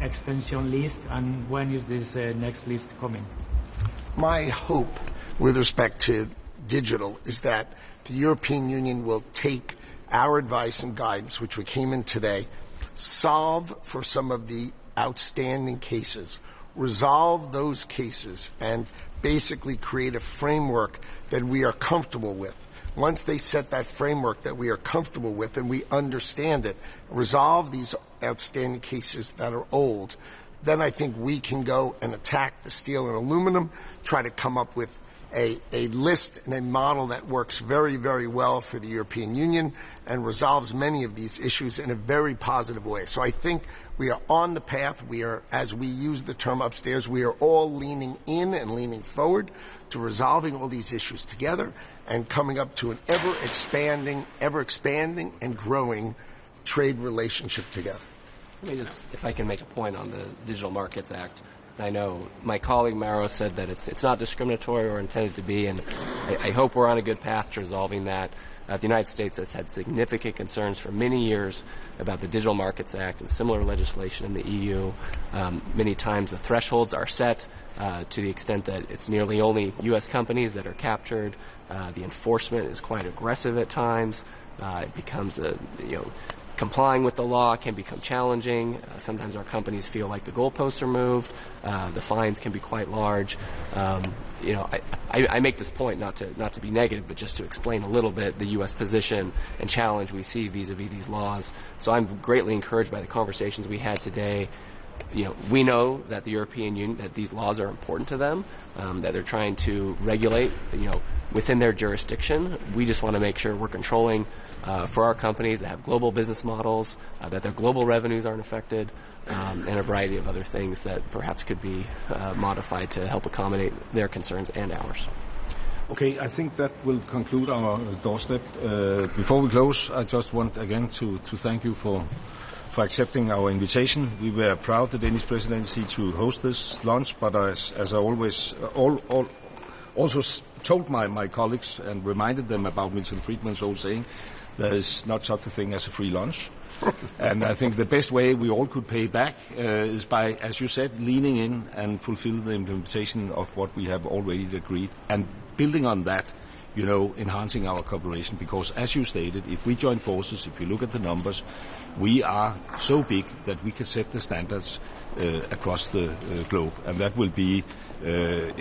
extension list, and when is this next list coming? My hope with respect to digital is that the European Union will take our advice and guidance, which we came in today, solve for some of the outstanding cases, resolve those cases, and basically create a framework that we are comfortable with. Once they set that framework that we are comfortable with and we understand it, resolve these outstanding cases that are old, then I think we can go and attack the steel and aluminum, try to come up with a list and a model that works very, very well for the European Union and resolves many of these issues in a very positive way. So I think we are on the path. We are, as we use the term upstairs, we are all leaning in and leaning forward to resolving all these issues together and coming up to an ever-expanding and growing trade relationship together. Let me just, if I can make a point on the Digital Markets Act. I know my colleague Maros said that it's not discriminatory or intended to be, and I hope we're on a good path to resolving that. The United States has had significant concerns for many years about the Digital Markets Act and similar legislation in the EU. Many times the thresholds are set to the extent that it's nearly only U.S. companies that are captured. The enforcement is quite aggressive at times. It becomes complying with the law can become challenging. Sometimes our companies feel like the goalposts are moved. The fines can be quite large. I make this point not to be negative, but just to explain a little bit the U.S. position and challenge we see vis-a-vis these laws. So I'm greatly encouraged by the conversations we had today. We know that the European Union, that these laws are important to them, that they're trying to regulate, within their jurisdiction. We just want to make sure we're controlling for our companies that have global business models, that their global revenues aren't affected, and a variety of other things that perhaps could be modified to help accommodate their concerns and ours. Okay, I think that will conclude our doorstep. Before we close, I just want again to thank you for accepting our invitation. We were proud, the Danish presidency, to host this lunch, but as I always also told my colleagues and reminded them about Milton Friedman's old saying, there is not such a thing as a free lunch. And I think the best way we all could pay back is by, as you said, leaning in and fulfill the implementation of what we have already agreed, and building on that, enhancing our cooperation, because as you stated, if we join forces, if you look at the numbers, we are so big that we can set the standards across the globe, and that will be an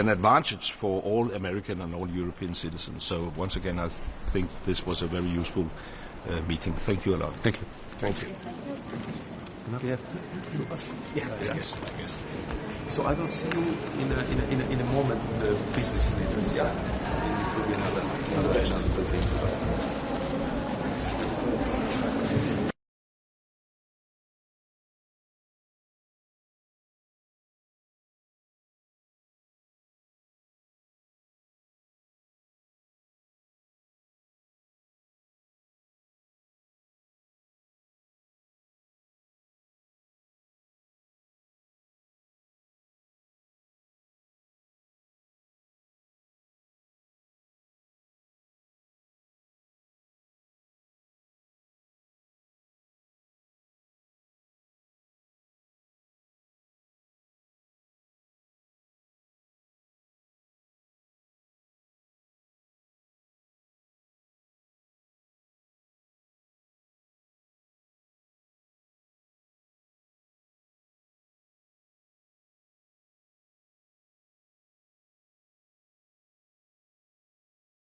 advantage for all American and all European citizens. So once again, I think this was a very useful meeting. Thank you a lot. Thank you. Thank you. Yeah, I guess. So I will see you in a moment with the business leaders. Yeah, it will be another thing.